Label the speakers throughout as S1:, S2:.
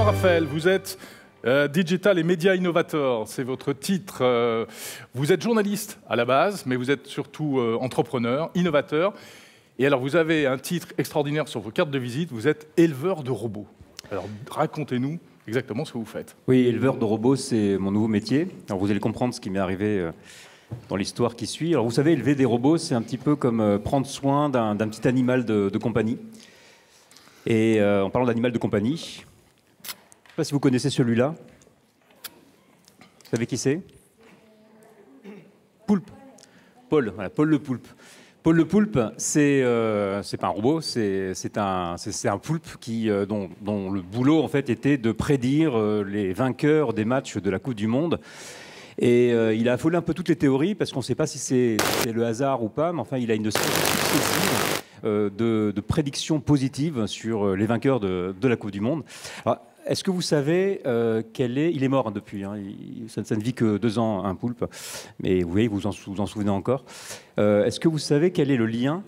S1: Bonsoir Raphaël, vous êtes Digital et Media Innovator, c'est votre titre. Vous êtes journaliste à la base, mais vous êtes surtout entrepreneur, innovateur. Et alors vous avez un titre extraordinaire sur vos cartes de visite, vous êtes éleveur de robots. Alors racontez-nous exactement ce que vous faites.
S2: Oui, éleveur de robots, c'est mon nouveau métier. Alors vous allez comprendre ce qui m'est arrivé dans l'histoire qui suit. Alors vous savez, élever des robots, c'est un petit peu comme prendre soin d'un petit animal de compagnie. Et en parlant d'animal de compagnie, je ne sais pas si vous connaissez celui-là. Vous savez qui c'est? Poulpe. Paul, voilà, Paul le poulpe. Paul le poulpe, c'est pas un robot, c'est un poulpe dont le boulot en fait était de prédire les vainqueurs des matchs de la Coupe du Monde. Et il a affolé un peu toutes les théories parce qu'on ne sait pas si c'est le hasard ou pas, mais enfin il a une série successive de prédictions positives sur les vainqueurs de la Coupe du Monde. Alors, est-ce que vous savez il est mort depuis, hein, ça ne vit que 2 ans, un poulpe, mais vous voyez, vous en souvenez encore. Est-ce que vous savez quel est le lien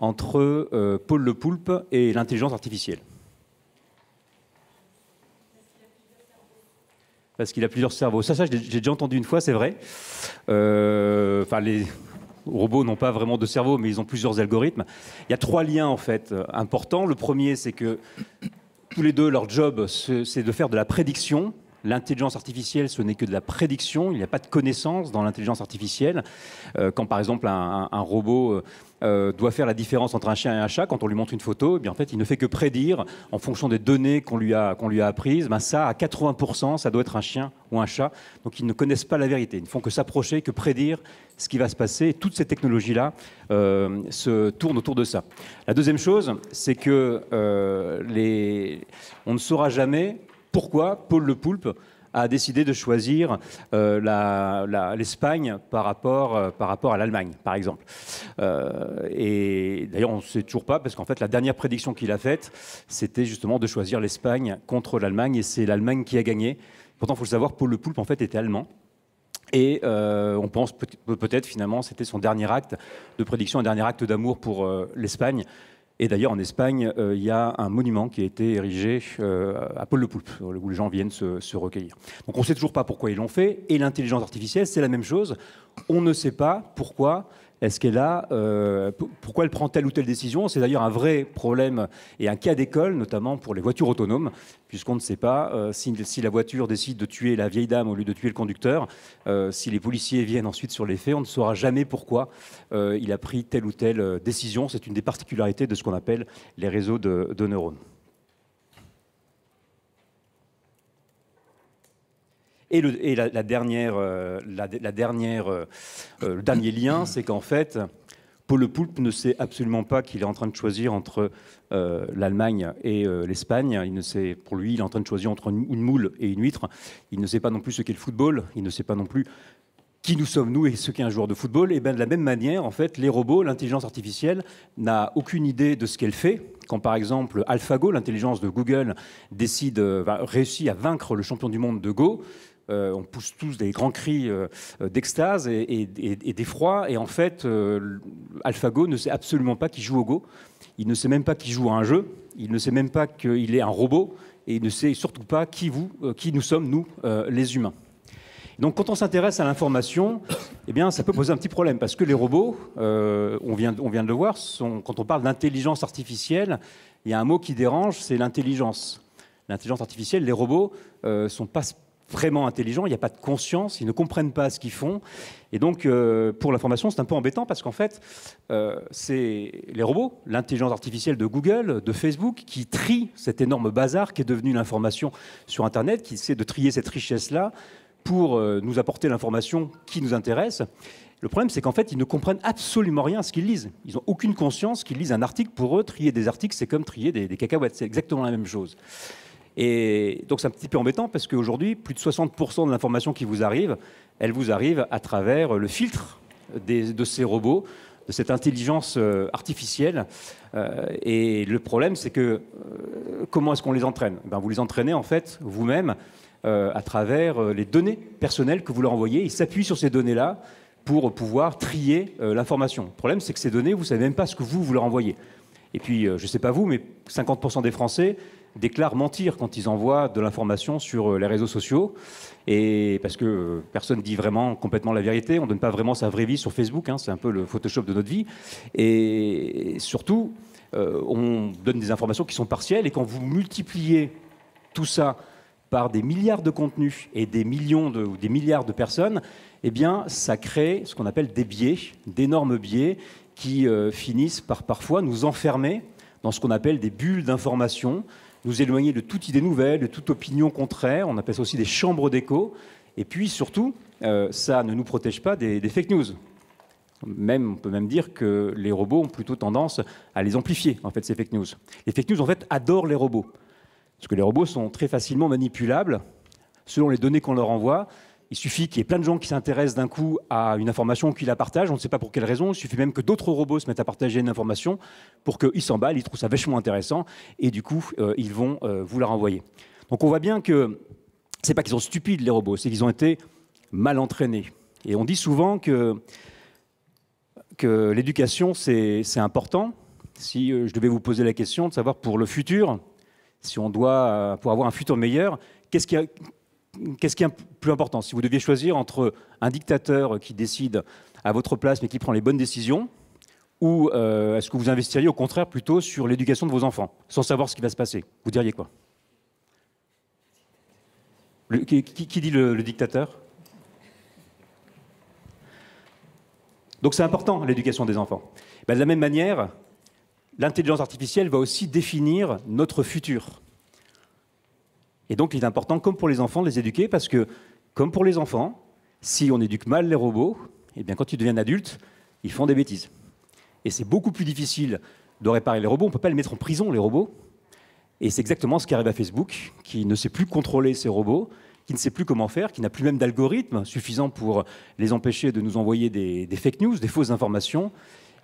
S2: entre Paul le poulpe et l'intelligence artificielle? Parce qu'il a plusieurs cerveaux. Ça j'ai déjà entendu une fois, c'est vrai. Les robots n'ont pas vraiment de cerveau, mais ils ont plusieurs algorithmes. Il y a 3 liens, en fait, importants. Le premier, c'est que tous les deux, leur job, c'est de faire de la prédiction. L'intelligence artificielle, ce n'est que de la prédiction. Il n'y a pas de connaissance dans l'intelligence artificielle. Quand, par exemple, un robot doit faire la différence entre un chien et un chat, quand on lui montre une photo, eh bien, en fait, il ne fait que prédire, en fonction des données qu'on lui a apprises, ben ça, à 80%, ça doit être un chien ou un chat. Donc, ils ne connaissent pas la vérité. Ils ne font que s'approcher, que prédire ce qui va se passer. Et toutes ces technologies-là se tournent autour de ça. La deuxième chose, c'est que on ne saura jamais pourquoi Paul le poulpe a décidé de choisir l'Espagne par rapport à l'Allemagne, par exemple. Et d'ailleurs, on ne sait toujours pas, parce qu'en fait, la dernière prédiction qu'il a faite, c'était justement de choisir l'Espagne contre l'Allemagne, et c'est l'Allemagne qui a gagné. Pourtant, il faut le savoir, Paul le poulpe, en fait, était allemand. Et on pense peut-être, finalement, c'était son dernier acte de prédiction, un dernier acte d'amour pour l'Espagne. Et d'ailleurs, en Espagne, il y a un monument qui a été érigé à Paul le poulpe, où les gens viennent se recueillir. Donc on ne sait toujours pas pourquoi ils l'ont fait. Et l'intelligence artificielle, c'est la même chose. On ne sait pas pourquoi pourquoi elle prend telle ou telle décision. C'est d'ailleurs un vrai problème et un cas d'école, notamment pour les voitures autonomes, puisqu'on ne sait pas si la voiture décide de tuer la vieille dame au lieu de tuer le conducteur. Si les policiers viennent ensuite sur les faits, on ne saura jamais pourquoi il a pris telle ou telle décision. C'est une des particularités de ce qu'on appelle les réseaux de neurones. Et le dernier lien, c'est qu'en fait, Paul le poulpe ne sait absolument pas qu'il est en train de choisir entre l'Allemagne et l'Espagne. Pour lui, il est en train de choisir entre une moule et une huître. Il ne sait pas non plus ce qu'est le football. Il ne sait pas non plus qui nous sommes, nous, et ce qu'est un joueur de football. Et bien, de la même manière, en fait, les robots, l'intelligence artificielle, n'a aucune idée de ce qu'elle fait. Quand, par exemple, AlphaGo, l'intelligence de Google, réussit à vaincre le champion du monde de Go, on pousse tous des grands cris d'extase et d'effroi. Et en fait, AlphaGo ne sait absolument pas qu'il joue au Go. Il ne sait même pas qu'il joue à un jeu. Il ne sait même pas qu'il est un robot. Et il ne sait surtout pas qui nous sommes, nous, les humains. Donc, quand on s'intéresse à l'information, eh bien, ça peut poser un petit problème. Parce que les robots, on vient de le voir, quand on parle d'intelligence artificielle, il y a un mot qui dérange, c'est l'intelligence. L'intelligence artificielle, les robots ne sont pas vraiment intelligents, il n'y a pas de conscience, ils ne comprennent pas ce qu'ils font. Et donc, pour l'information, c'est un peu embêtant parce qu'en fait, c'est les robots, l'intelligence artificielle de Google, de Facebook, qui trient cet énorme bazar qui est devenu l'information sur Internet, qui essaie de trier cette richesse-là pour nous apporter l'information qui nous intéresse. Le problème, c'est qu'en fait, ils ne comprennent absolument rien à ce qu'ils lisent. Ils n'ont aucune conscience qu'ils lisent un article. Pour eux, trier des articles, c'est comme trier des cacahuètes. C'est exactement la même chose. Et donc c'est un petit peu embêtant parce qu'aujourd'hui, plus de 60% de l'information qui vous arrive, elle vous arrive à travers le filtre de ces robots, de cette intelligence artificielle. Et le problème, c'est que comment est-ce qu'on les entraîne? Vous les entraînez en fait vous-même à travers les données personnelles que vous leur envoyez. Ils s'appuient sur ces données-là pour pouvoir trier l'information. Le problème, c'est que ces données, vous ne savez même pas ce que vous leur envoyez. Et puis, je ne sais pas vous, mais 50% des Français déclarent mentir quand ils envoient de l'information sur les réseaux sociaux. Et parce que personne ne dit vraiment complètement la vérité, on ne donne pas vraiment sa vraie vie sur Facebook, hein, c'est un peu le Photoshop de notre vie. Et surtout, on donne des informations qui sont partielles, et quand vous multipliez tout ça par des milliards de contenus et des millions ou des milliards de personnes, eh bien, ça crée ce qu'on appelle des biais, d'énormes biais qui finissent par parfois nous enfermer dans ce qu'on appelle des bulles d'information, nous éloigner de toute idée nouvelle, de toute opinion contraire. On appelle ça aussi des chambres d'écho. Et puis surtout, ça ne nous protège pas des fake news. On peut même dire que les robots ont plutôt tendance à les amplifier, en fait, ces fake news. Les fake news, en fait, adorent les robots. Parce que les robots sont très facilement manipulables selon les données qu'on leur envoie. Il suffit qu'il y ait plein de gens qui s'intéressent d'un coup à une information, qui la partagent, on ne sait pas pour quelle raison. Il suffit même que d'autres robots se mettent à partager une information pour qu'ils s'emballent, ils trouvent ça vachement intéressant, et du coup, ils vont vous la renvoyer. Donc on voit bien que ce n'est pas qu'ils sont stupides, les robots, c'est qu'ils ont été mal entraînés. Et on dit souvent que l'éducation, c'est important. Si je devais vous poser la question de savoir pour le futur, si on doit, pour avoir un futur meilleur, qu'est-ce qui est plus important? Si vous deviez choisir entre un dictateur qui décide à votre place mais qui prend les bonnes décisions, ou est-ce que vous investiriez au contraire plutôt sur l'éducation de vos enfants, sans savoir ce qui va se passer? Vous diriez quoi? Qui dit le dictateur? Donc c'est important, l'éducation des enfants. Ben, de la même manière, l'intelligence artificielle va aussi définir notre futur. Et donc, il est important, comme pour les enfants, de les éduquer, parce que, comme pour les enfants, si on éduque mal les robots, eh bien, quand ils deviennent adultes, ils font des bêtises. Et c'est beaucoup plus difficile de réparer les robots. On ne peut pas les mettre en prison, les robots. Et c'est exactement ce qui arrive à Facebook, qui ne sait plus contrôler ces robots, qui ne sait plus comment faire, qui n'a plus même d'algorithme suffisant pour les empêcher de nous envoyer des fake news, des fausses informations,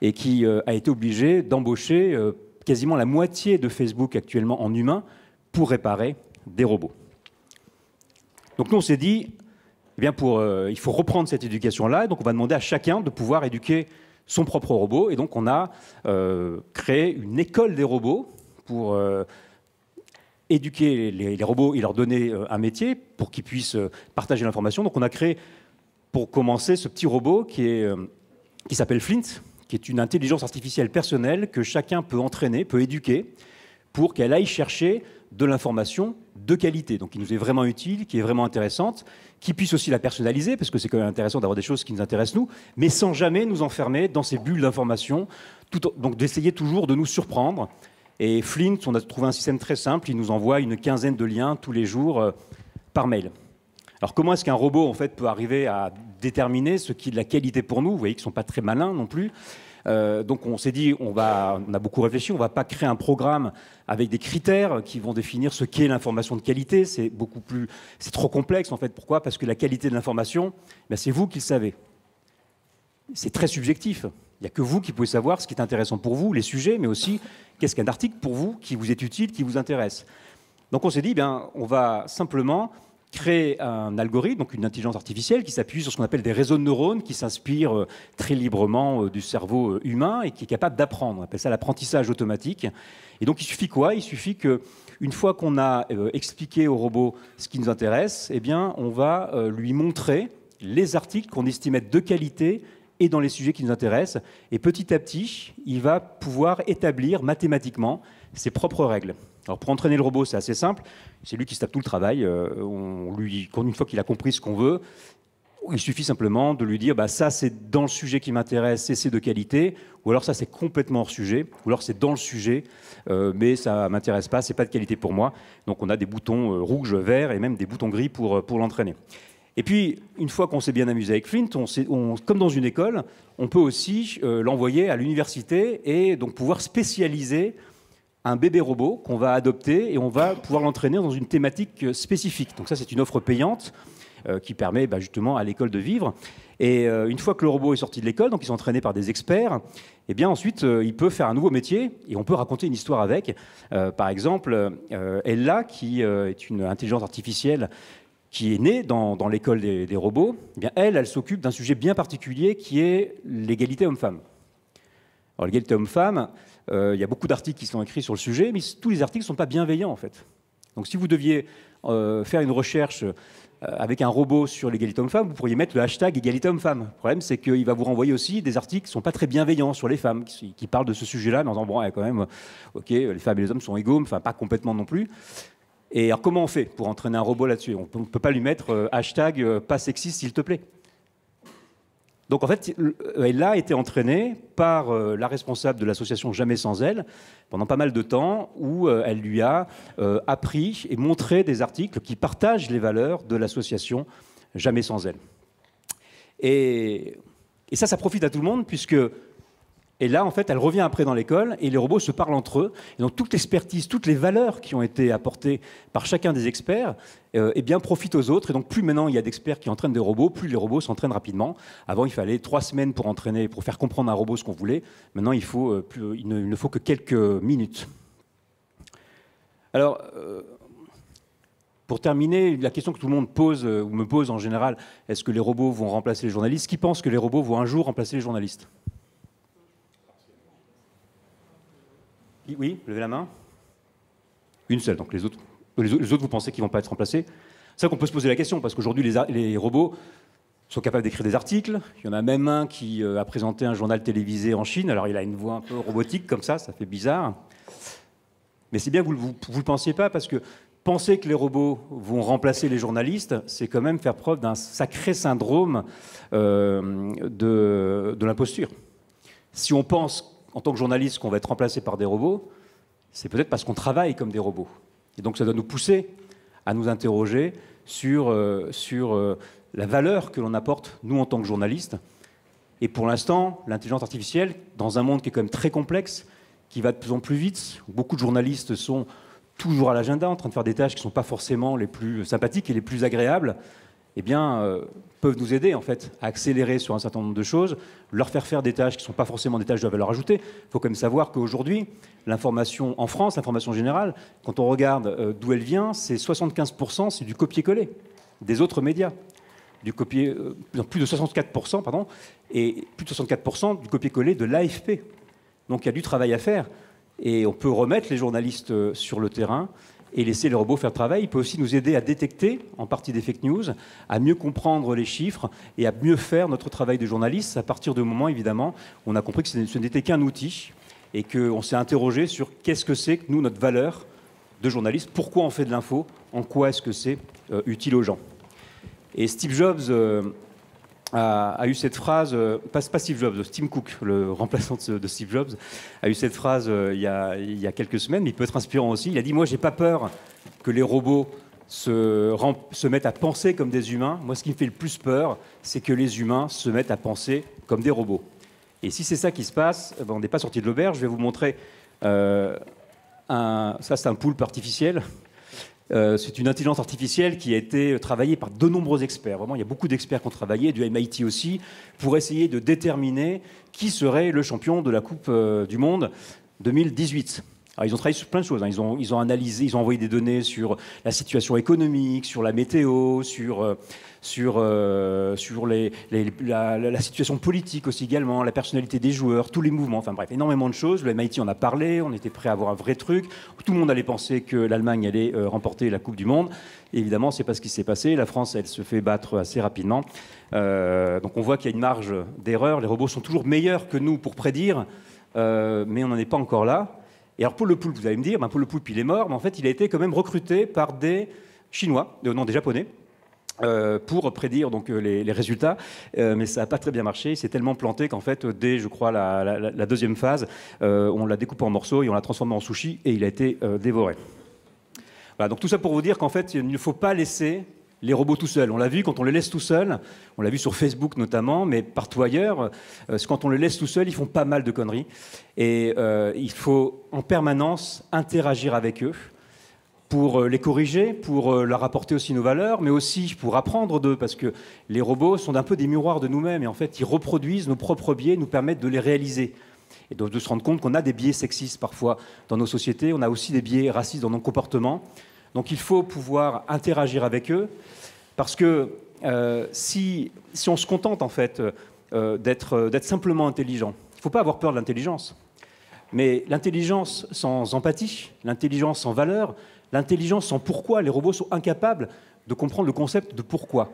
S2: et qui a été obligé d'embaucher quasiment la moitié de Facebook actuellement en humain pour réparer des robots. Donc nous, on s'est dit, eh bien il faut reprendre cette éducation-là, donc on va demander à chacun de pouvoir éduquer son propre robot, et donc on a créé une école des robots pour éduquer les robots et leur donner un métier pour qu'ils puissent partager l'information. Donc on a créé, pour commencer, ce petit robot qui s'appelle Flint, qui est une intelligence artificielle personnelle que chacun peut entraîner, peut éduquer, pour qu'elle aille chercher de l'information de qualité, donc qui nous est vraiment utile, qui est vraiment intéressante, qui puisse aussi la personnaliser, parce que c'est quand même intéressant d'avoir des choses qui nous intéressent nous, mais sans jamais nous enfermer dans ces bulles d'information, donc d'essayer toujours de nous surprendre. Et Flint, on a trouvé un système très simple, il nous envoie une quinzaine de liens tous les jours par mail. Alors comment est-ce qu'un robot en fait, peut arriver à déterminer ce qui est de la qualité pour nous? Vous voyez qu'ils ne sont pas très malins non plus. Donc on s'est dit, on a beaucoup réfléchi, on ne va pas créer un programme avec des critères qui vont définir ce qu'est l'information de qualité. C'est trop complexe en fait. Pourquoi? Parce que la qualité de l'information, ben, c'est vous qui le savez. C'est très subjectif. Il n'y a que vous qui pouvez savoir ce qui est intéressant pour vous, les sujets, mais aussi qu'est-ce qu'un article pour vous, qui vous est utile, qui vous intéresse. Donc on s'est dit, ben, on va simplement créer un algorithme, donc une intelligence artificielle qui s'appuie sur ce qu'on appelle des réseaux de neurones qui s'inspirent très librement du cerveau humain et qui est capable d'apprendre. On appelle ça l'apprentissage automatique. Et donc il suffit quoi? Il suffit qu'une fois qu'on a expliqué au robot ce qui nous intéresse, eh bien, on va lui montrer les articles qu'on estime être de qualité et dans les sujets qui nous intéressent. Et petit à petit, il va pouvoir établir mathématiquement ses propres règles. Alors pour entraîner le robot, c'est assez simple. C'est lui qui se tape tout le travail. Une fois qu'il a compris ce qu'on veut, il suffit simplement de lui dire bah, ça c'est dans le sujet qui m'intéresse et c'est de qualité, ou alors ça c'est complètement hors sujet, ou alors c'est dans le sujet, mais ça ne m'intéresse pas, c'est pas de qualité pour moi. Donc on a des boutons rouges, verts et même des boutons gris pour l'entraîner. Et puis, une fois qu'on s'est bien amusé avec Flint, comme dans une école, on peut aussi l'envoyer à l'université et donc pouvoir spécialiser un bébé robot qu'on va adopter et on va pouvoir l'entraîner dans une thématique spécifique. Donc ça, c'est une offre payante qui permet justement à l'école de vivre. Et une fois que le robot est sorti de l'école, donc ils sont entraînés par des experts, et bien ensuite, il peut faire un nouveau métier et on peut raconter une histoire avec. Par exemple, Ella, qui est une intelligence artificielle qui est née dans l'école des robots, eh bien elle s'occupe d'un sujet bien particulier qui est l'égalité homme-femme. Alors l'égalité homme-femme, il y a beaucoup d'articles qui sont écrits sur le sujet, mais tous les articles ne sont pas bienveillants en fait. Donc si vous deviez faire une recherche avec un robot sur l'égalité homme-femme, vous pourriez mettre le hashtag égalité homme-femme. Le problème, c'est qu'il va vous renvoyer aussi des articles qui ne sont pas très bienveillants sur les femmes, qui parlent de ce sujet-là, mais en disant, bon, quand même, ok, les femmes et les hommes sont égaux, enfin pas complètement non plus. Et alors comment on fait pour entraîner un robot là-dessus? On ne peut pas lui mettre hashtag pas sexiste, s'il te plaît. Donc en fait, elle a été entraînée par la responsable de l'association Jamais sans elle pendant pas mal de temps, où elle lui a appris et montré des articles qui partagent les valeurs de l'association Jamais sans elle. Et ça profite à tout le monde, puisque... Et là, en fait, elle revient après dans l'école et les robots se parlent entre eux. Et donc, toute l'expertise, toutes les valeurs qui ont été apportées par chacun des experts, eh bien, profitent aux autres. Et donc, plus maintenant il y a d'experts qui entraînent des robots, plus les robots s'entraînent rapidement. Avant, il fallait 3 semaines pour entraîner, pour faire comprendre à un robot ce qu'on voulait. Maintenant, il ne faut que quelques minutes. Alors, pour terminer, la question que tout le monde pose, ou me pose en général, est-ce que les robots vont remplacer les journalistes? Qui pense que les robots vont un jour remplacer les journalistes? Oui, levez la main. Une seule, donc les autres vous pensez qu'ils ne vont pas être remplacés? C'est ça qu'on peut se poser la question, parce qu'aujourd'hui, les robots sont capables d'écrire des articles. Il y en a même un qui a présenté un journal télévisé en Chine. Alors, il a une voix un peu robotique, comme ça fait bizarre. Mais c'est bien que vous ne le pensiez pas, parce que penser que les robots vont remplacer les journalistes, c'est quand même faire preuve d'un sacré syndrome de l'imposture. Si on pense en tant que journaliste qu'on va être remplacé par des robots, c'est peut-être parce qu'on travaille comme des robots. Et donc ça doit nous pousser à nous interroger sur la valeur que l'on apporte, nous, en tant que journalistes. Et pour l'instant, l'intelligence artificielle, dans un monde qui est quand même très complexe, qui va de plus en plus vite, où beaucoup de journalistes sont toujours à l'agenda, en train de faire des tâches qui ne sont pas forcément les plus sympathiques et les plus agréables, eh bien, peuvent nous aider en fait à accélérer sur un certain nombre de choses, leur faire des tâches qui ne sont pas forcément des tâches de valeur ajoutée. Il faut quand même savoir qu'aujourd'hui, l'information en France, l'information générale, quand on regarde d'où elle vient, c'est 75%, c'est du copier-coller des autres médias. Plus de 64%, pardon, et plus de 64% du copier-coller de l'AFP. Donc il y a du travail à faire, et on peut remettre les journalistes sur le terrain et laisser les robots faire le travail. Il peut aussi nous aider à détecter en partie des fake news, à mieux comprendre les chiffres et à mieux faire notre travail de journaliste à partir du moment, évidemment, où on a compris que ce n'était qu'un outil et qu'on s'est interrogé sur qu'est-ce que c'est que nous, notre valeur de journaliste, pourquoi on fait de l'info, en quoi est-ce que c'est utile aux gens. Et Steve Jobs a eu cette phrase, pas Steve Jobs, Tim Cook, le remplaçant de Steve Jobs, a eu cette phrase il y a quelques semaines, mais il peut être inspirant aussi. Il a dit « Moi, j'ai pas peur que les robots se mettent à penser comme des humains. Moi, ce qui me fait le plus peur, c'est que les humains se mettent à penser comme des robots. » Et si c'est ça qui se passe, ben, on n'est pas sorti de l'auberge. Je vais vous montrer ça, c'est un poulpe artificiel. C'est une intelligence artificielle qui a été travaillée par de nombreux experts. Vraiment, il y a beaucoup d'experts qui ont travaillé, du MIT aussi, pour essayer de déterminer qui serait le champion de la Coupe du Monde 2018. Alors, ils ont travaillé sur plein de choses. Hein. Ils ont analysé, ils ont envoyé des données sur la situation économique, sur la météo, sur la situation politique aussi également, la personnalité des joueurs, tous les mouvements, enfin bref, énormément de choses. Le MIT en a parlé, on était prêt à avoir un vrai truc. Tout le monde allait penser que l'Allemagne allait remporter la Coupe du Monde. Et évidemment, c'est pas ce qui s'est passé. La France, elle se fait battre assez rapidement. Donc on voit qu'il y a une marge d'erreur. Les robots sont toujours meilleurs que nous pour prédire, mais on n'en est pas encore là. Et alors Paul Le Poulpe, vous allez me dire, Paul Le Poulpe, il est mort, mais en fait, il a été quand même recruté par des Chinois, non, des Japonais, pour prédire donc, les résultats, mais ça n'a pas très bien marché. Il s'est tellement planté qu'en fait, dès, je crois, la deuxième phase, on l'a découpé en morceaux et on l'a transformé en sushi et il a été dévoré. Voilà, donc tout ça pour vous dire qu'en fait, il ne faut pas laisser les robots tout seuls. On l'a vu quand on les laisse tout seuls, on l'a vu sur Facebook notamment, mais partout ailleurs, quand on les laisse tout seuls, ils font pas mal de conneries. Et il faut en permanence interagir avec eux pour les corriger, pour leur apporter aussi nos valeurs, mais aussi pour apprendre d'eux, parce que les robots sont un peu des miroirs de nous-mêmes, et en fait, ils reproduisent nos propres biais, nous permettent de les réaliser. Et donc de se rendre compte qu'on a des biais sexistes parfois dans nos sociétés, on a aussi des biais racistes dans nos comportements. Donc il faut pouvoir interagir avec eux, parce que si on se contente en fait d'être simplement intelligent, ne faut pas avoir peur de l'intelligence. Mais l'intelligence sans empathie, l'intelligence sans valeur, l'intelligence sans pourquoi, les robots sont incapables de comprendre le concept de pourquoi.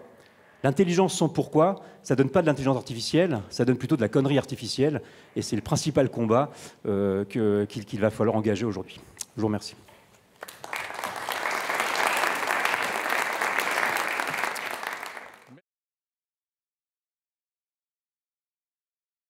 S2: L'intelligence sans pourquoi, ça ne donne pas de l'intelligence artificielle, ça donne plutôt de la connerie artificielle, et c'est le principal combat qu'il va falloir engager aujourd'hui. Je vous remercie.